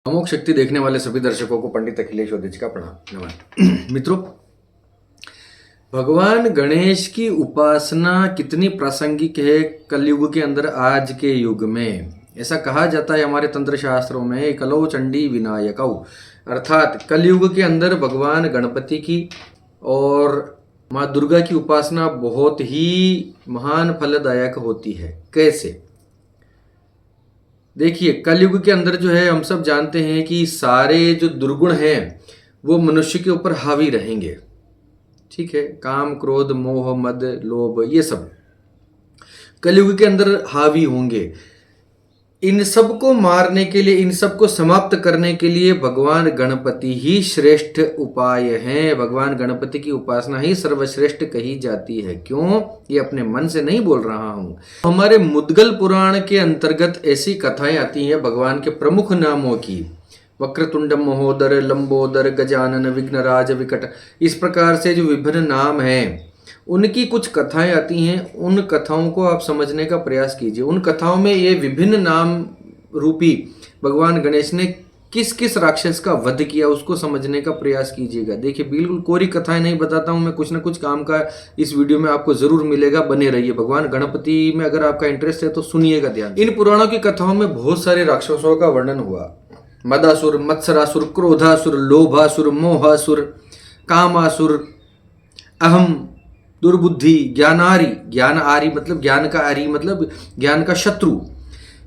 अमोघ शक्ति देखने वाले सभी दर्शकों को पंडित अखिलेश ओदेच का प्रणाम। नमस्कार मित्रों, भगवान गणेश की उपासना कितनी प्रासंगिक है कलयुग के अंदर, आज के युग में। ऐसा कहा जाता है हमारे तंत्र शास्त्रों में, कलो चंडी विनायकौ, अर्थात कलयुग के अंदर भगवान गणपति की और माँ दुर्गा की उपासना बहुत ही महान फलदायक होती है। कैसे? देखिए, कलयुग के अंदर जो है, हम सब जानते हैं कि सारे जो दुर्गुण हैं वो मनुष्य के ऊपर हावी रहेंगे। ठीक है, काम, क्रोध, मोह, मद, लोभ, ये सब कलयुग के अंदर हावी होंगे। इन सब को मारने के लिए, इन सब को समाप्त करने के लिए भगवान गणपति ही श्रेष्ठ उपाय हैं। भगवान गणपति की उपासना ही सर्वश्रेष्ठ कही जाती है। क्यों? ये अपने मन से नहीं बोल रहा हूं। हमारे मुद्गल पुराण के अंतर्गत ऐसी कथाएं आती हैं भगवान के प्रमुख नामों की। वक्रतुंड महोदर, लंबोदर, गजानन, विघ्नराज, विकट, इस प्रकार से जो विभिन्न नाम हैं उनकी कुछ कथाएं आती हैं। उन कथाओं को आप समझने का प्रयास कीजिए। उन कथाओं में ये विभिन्न नाम रूपी भगवान गणेश ने किस किस राक्षस का वध किया, उसको समझने का प्रयास कीजिएगा। देखिए, बिल्कुल कोरी कथाएं नहीं बताता हूं मैं, कुछ ना कुछ काम का इस वीडियो में आपको जरूर मिलेगा। बने रहिए। भगवान गणपति में अगर आपका इंटरेस्ट है तो सुनिएगा ध्यान। इन पुराणों की कथाओं में बहुत सारे राक्षसों का वर्णन हुआ। मदासुर, मत्सरासुर, क्रोधासुर, लोभासुर, मोहासुर, कामासुर, अहम, दुर्बुद्धि, ज्ञानारी, ज्ञान आरी मतलब ज्ञान का आरी मतलब ज्ञान का शत्रु,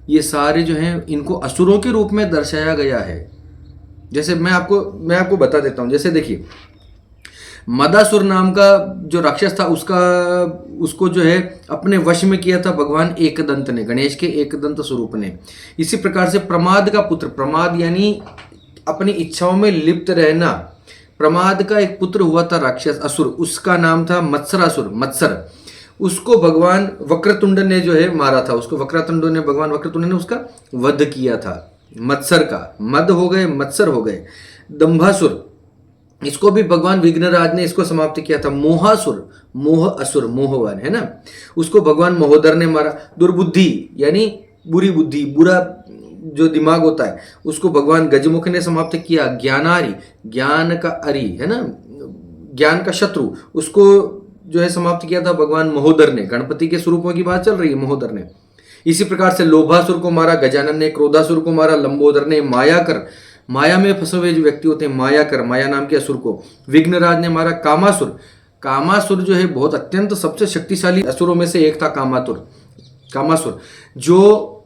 ये सारे जो हैं इनको असुरों के रूप में दर्शाया गया है। जैसे मैं आपको बता देता हूं। जैसे देखिए, मदासुर नाम का जो राक्षस था उसको जो है अपने वश में किया था भगवान एकदंत ने, गणेश के एकदंत स्वरूप ने। इसी प्रकार से प्रमाद का पुत्र, प्रमाद यानी अपनी इच्छाओं में लिप्त रहना, प्रमाद का एक पुत्र हुआ था राक्षस असुर, उसका नाम था मत्सरासुर, मत्सर। उसको भगवान वक्रतुंड ने जो है मारा था। उसको भगवान वक्रतुंड ने उसका वध किया था। मत्सर का मद हो गए, मत्सर हो गए। दंभासुर, इसको भी भगवान विघ्नराज ने इसको समाप्त किया था। मोहासुर, मोह असुर, मोहवान है ना, उसको भगवान महोदर ने मारा। दुर्बुद्धि यानी बुरी बुद्धि, बुरा जो दिमाग होता है, उसको भगवान गजमुख ने समाप्त किया। ज्ञानारी, ज्ञान का अरी है ना, ज्ञान का शत्रु, उसको जो है समाप्त किया था भगवान महोदर ने। गणपति के स्वरूपों की बात चल रही है, महोदर ने। इसी प्रकार से लोभासुर को मारा गजानन ने, क्रोधासुर को मारा लंबोदर ने, मायाकर, माया में फंसे हुए जो व्यक्ति होते हैं, मायाकर, माया नाम के असुर को विघ्नराज ने मारा। कामासुर, कामासुर जो है बहुत अत्यंत सबसे शक्तिशाली असुरों में से एक था। कामासुर जो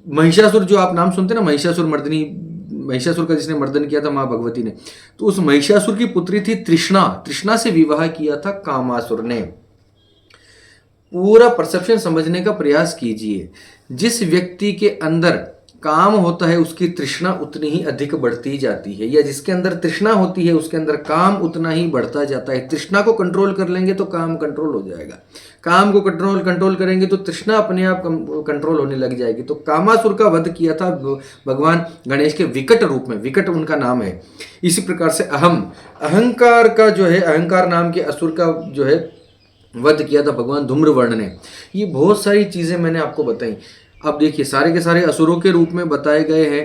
महिषासुर, जो आप नाम सुनते हैं ना, महिषासुर मर्दिनी, महिषासुर का जिसने मर्दन किया था माँ भगवती ने, तो उस महिषासुर की पुत्री थी तृष्णा। तृष्णा से विवाह किया था कामासुर ने। पूरा परसेप्शन समझने का प्रयास कीजिए। जिस व्यक्ति के अंदर काम होता है उसकी तृष्णा उतनी ही अधिक बढ़ती जाती है, या जिसके अंदर तृष्णा होती है उसके अंदर काम उतना ही बढ़ता जाता है। तृष्णा को कंट्रोल कर लेंगे तो काम कंट्रोल हो जाएगा। काम को कंट्रोल करेंगे तो तृष्णा अपने आप कंट्रोल होने लग जाएगी। तो कामासुर का वध किया था भगवान गणेश के विकट रूप में, विकट उनका नाम है। इसी प्रकार से अहंकार का जो है, अहंकार नाम के असुर का जो है वध किया था भगवान धूम्रवर्ण ने। ये बहुत सारी चीजें मैंने आपको बताई। अब देखिए, सारे के सारे असुरों के रूप में बताए गए हैं,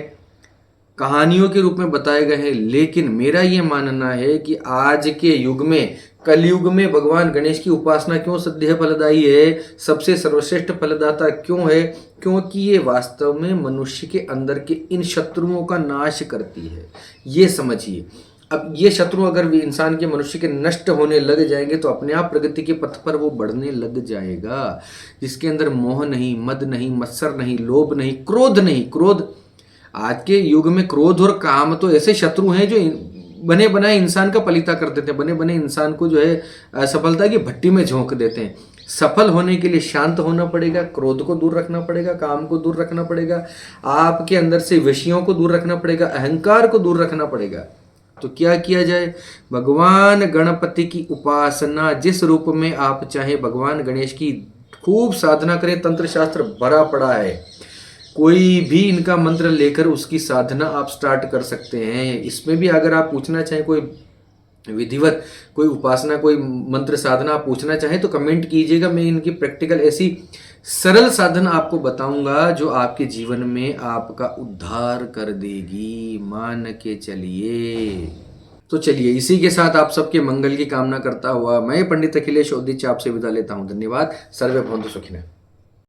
कहानियों के रूप में बताए गए हैं। लेकिन मेरा ये मानना है कि आज के युग में, कलयुग में भगवान गणेश की उपासना क्यों सिद्ध फलदायी है, सबसे सर्वश्रेष्ठ फलदाता क्यों है? क्योंकि ये वास्तव में मनुष्य के अंदर के इन शत्रुओं का नाश करती है। ये समझिए। अब ये शत्रु अगर भी इंसान के, मनुष्य के नष्ट होने लग जाएंगे तो अपने आप प्रगति के पथ पर वो बढ़ने लग जाएगा। जिसके अंदर मोह नहीं, मद नहीं, मत्सर नहीं, लोभ नहीं, क्रोध नहीं। क्रोध, आज के युग में क्रोध और काम तो ऐसे शत्रु हैं जो बने बनाए इंसान का पलीता कर देते हैं, बने बने इंसान को जो है सफलता की भट्टी में झोंक देते हैं। सफल होने के लिए शांत होना पड़ेगा, क्रोध को दूर रखना पड़ेगा, काम को दूर रखना पड़ेगा, आपके अंदर से विषयों को दूर रखना पड़ेगा, अहंकार को दूर रखना पड़ेगा। तो क्या किया जाए? भगवान गणपति की उपासना जिस रूप में आप चाहे, भगवान गणेश की खूब साधना करें। तंत्र शास्त्र भरा पड़ा है, कोई भी इनका मंत्र लेकर उसकी साधना आप स्टार्ट कर सकते हैं। इसमें भी अगर आप पूछना चाहें कोई विधिवत कोई उपासना, कोई मंत्र साधना आप पूछना चाहें तो कमेंट कीजिएगा। मैं इनकी प्रैक्टिकल ऐसी सरल साधन आपको बताऊंगा जो आपके जीवन में आपका उद्धार कर देगी, मान के चलिए। तो चलिए, इसी के साथ आप सबके मंगल की कामना करता हुआ मैं पंडित अखिलेश ओदिच आपसे विदा लेता हूं। धन्यवाद। सर्वे भवन्तु सुखिनः।